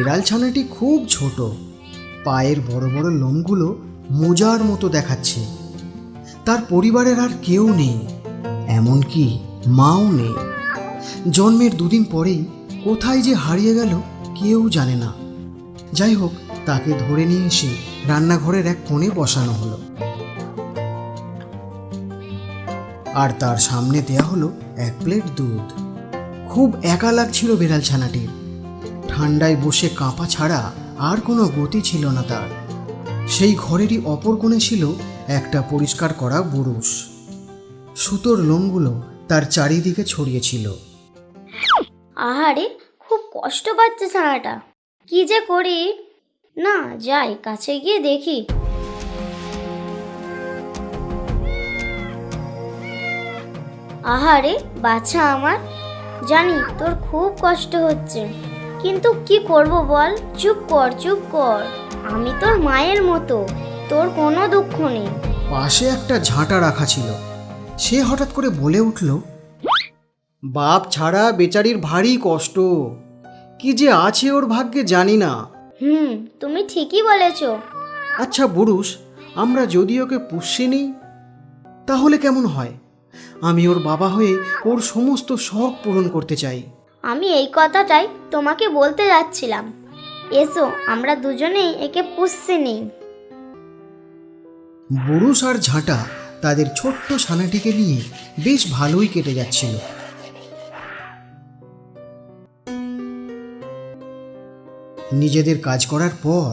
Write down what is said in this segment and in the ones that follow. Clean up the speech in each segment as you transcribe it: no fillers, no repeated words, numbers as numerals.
বেড়াল ছানাটি খুব ছোট, পায়ের বড় বড় লোমগুলো মোজার মতো দেখাচ্ছে। তার পরিবারের আর কেউ নেই, এমনকি মাও নেই। জন্মের দুদিন পরেই কোথায় যে হারিয়ে গেল কেউ জানে না। যাই হোক, তাকে ধরে নিয়ে এসে রান্নাঘরের এক কোণে বসানো হলো, আর তার সামনে দেয়া হলো এক প্লেট দুধ। খুব একা লাগছিল বেড়াল ছানাটির। ঠান্ডায় বসে কাঁপা ছাড়া আর কোনো গতি ছিল না তার। সেই ঘরেরই অপর কোণে ছিল একটা পরিষ্কার করা বুরুষ। সুতোর লোমগুলো তার চারিদিকে ছড়িয়েছিল। আহারে, খুব কষ্ট পাচ্ছে ছানাটা। কি যে করি, না যাই কাছে গিয়ে দেখি। আহারে বাছা আমার, জানি তোর খুব কষ্ট হচ্ছে, কিন্তু কি করব বল। চুপ কর চুপ কর, আমি তোর মায়ের মতো, তোর কোনো দুঃখ নেই। পাশে একটা ঝাঁটা রাখা ছিল। সে হঠাৎ করে বলে উঠল, বাপ ছাড়া বেচারির ভারী কষ্ট, কি যে আছে ওর ভাগ্যে জানি না। তুমি ঠিকই বলেছ। আচ্ছা বুরুষ, আমরা যদি ওকে পুষে নিই তাহলে কেমন হয়? আমি ওর বাবা হয়ে ওর সমস্ত শখ পূরণ করতে চাই। আমি এই কথাটাই তোমাকে বলতে যাচ্ছিলাম। এসো আমরা দুজনেই একে পুষতে নিই। বুরুষ আর ঝাঁটা তাদের ছোট্ট ছানাটিকে নিয়ে বেশ ভালোই কেটে যাচ্ছিল। নিজেদের কাজ করার পর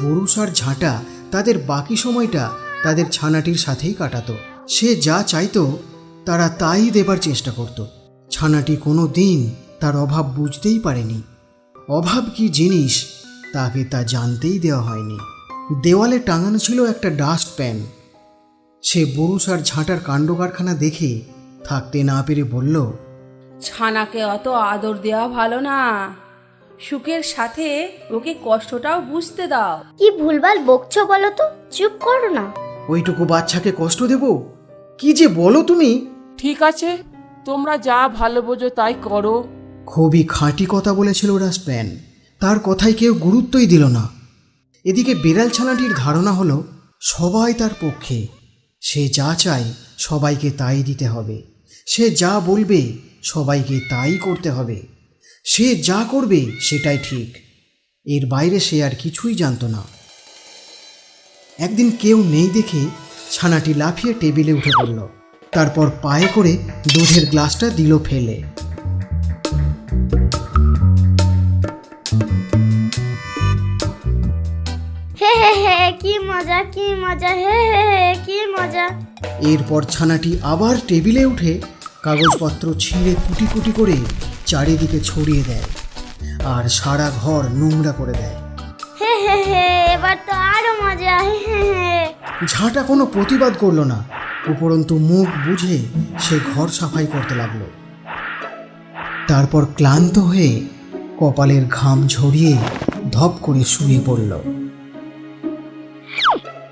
বুরুষ আর ঝাঁটা তাদের বাকি সময়টা তাদের ছানাটির সাথেই কাটাতো। সে যা চাইতো তারা তাই দেবার চেষ্টা করত। ছানাটি কোনো দিন তার অভাব বুঝতেই পারেনি। অভাব কি জিনিস তাকে তা জানতেই দেওয়া হয়নি। দেওয়ালে টাঙানো ছিল একটা ডাস্টপ্যান। সে বুরুষ আর ঝাঁটার কাণ্ড কারখানা দেখে থাকতে না পেরে বলল, ছানাকে অত আদর দেওয়া ভালো না, সুখের সাথে ওকে কষ্টটাও বুঝতে দাও। কি ভুলভাল বকছো বলো তো, চুপ করো না। ওইটুকু বাচ্চাকে কষ্ট দেব? কি যে বলো তুমি। ঠিক আছে, তোমরা যা ভালো বোঝো তাই করো। খুবই খাঁটি কথা বলেছিল ডাস্টপ্যান। তার কথায় কেউ গুরুত্বই দিল না। এদিকে বিড়াল ছানাটির ধারণা হলো সবাই তার পক্ষে। সে যা চায় সবাইকে তাই দিতে হবে। সে যা বলবে সবাইকে তাই করতে হবে। সে যা করবে সেটাই ঠিক, এর বাইরে সে আর কিছুই জানতো না। একদিন কেউ নেই দেখে ছানাটি লাফিয়ে টেবিলে উঠে পড়ল। তারপর পায়ে করে দুধের গ্লাসটা দিল ফেলে। হে হে হে, কি মজা কি মজা, হে হে হে কি মজা। এরপর ছানাটি আবার টেবিলে উঠে কাগজপত্র ছিঁড়ে কুটি কুটি করে চারিদিকে ছড়িয়ে দেয় আর সারা ঘর নোংরা করে দেয়। হে হে হে, এবার তো আরো মজা, হে হে হে। ঝাঁটা কোনো প্রতিবাদ করল না, উপরন্তু মুখ বুঝে সে ঘর সাফাই করতে লাগলো। তারপর ক্লান্ত হয়ে কপালের ঘাম ঝরিয়ে ধপ করে শুয়ে পড়ল।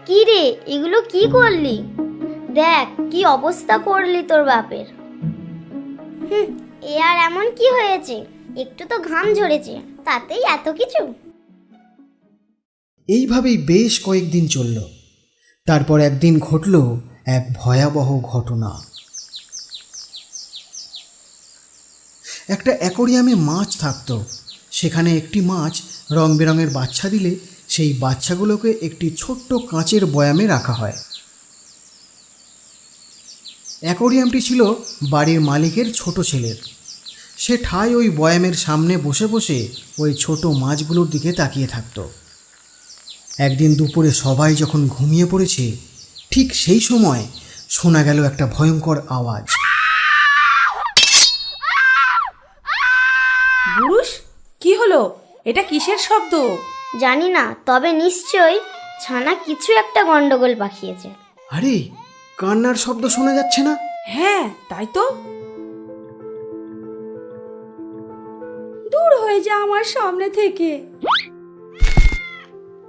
কি রে, এগুলো কি করলি? দেখ কি অবস্থা করলি তোর বাপের। এ আর এমন কি হয়েছে, একটু তো ঘাম ঝরেছে, তাতেই এত কিছু। এইভাবেই বেশ কয়েকদিন চলল। তারপর একদিন ঘটল এক ভয়াবহ ঘটনা। একটা অ্যাকোরিয়ামে মাছ থাকতো। সেখানে একটি মাছ রং বেরঙের বাচ্চা দিলে সেই বাচ্চাগুলোকে একটি ছোট্ট কাঁচের বয়ামে রাখা হয়। অ্যাকোরিয়ামটি ছিল বাড়ির মালিকের ছোট ছেলের। সে ঠায় ওই বয়ামের সামনে বসে বসে ওই ছোট মাছগুলোর দিকে তাকিয়ে থাকত। একদিন দুপুরে সবাই যখন ঘুমিয়ে পড়েছে, ঠিক সেই সময় শোনা গেল একটা ভয়ঙ্কর আওয়াজ। বুরুষ, কি হলো? এটা কিসের শব্দ? জানি না, তবে নিশ্চয়ই ছানা কিছু একটা গন্ডগোল পাকিয়েছে। আরে, কান্নার শব্দ শোনা যাচ্ছে না? হ্যাঁ, তাই তো। দূর হয়ে যা আমার সামনে থেকে,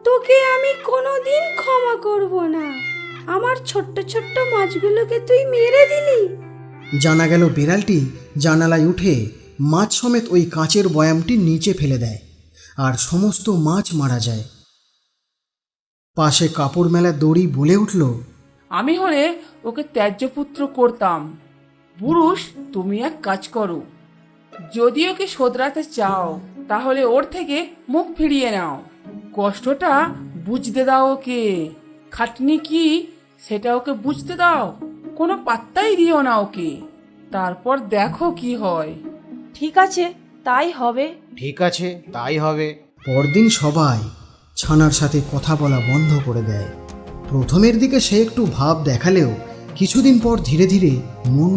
তোকে আমি কোনোদিন ক্ষমা করব না। আমার ছোট্ট ছোট্ট মাছগুলোকে তুই মেরে দিলি। জানা গেল বিড়ালটি জানালায় উঠে মাছ সমেত ওই কাঁচের বয়ামটি নিচে ফেলে দেয় আর সমস্ত মাছ মারা যায়। পাশে কাপড় মেলার দড়ি বলে উঠল, আমি হলে ওকে ত্যায্যপুত্র করতাম। পুরুষ, তুমি এক কাজ করো, যদি ওকে শোধরাতে চাও তাহলে ওর থেকে মুখ ফিরিয়ে নাও। কষ্টটা বুঝতে দাও ওকে, খাটনি কি সেটা ওকে বুঝতে দাও, কোনো পাত্তাই দিও না ওকে, তারপর দেখো কি হয়। ঠিক আছে, তাই হবে। ঠিক আছে, তাই হবে। পরদিন সবাই ছানার সাথে কথা বলা বন্ধ করে দেয়। প্রথমের দিকে সে একটু ভাব দেখালেও কিছুদিন পর ধীরে ধীরে মন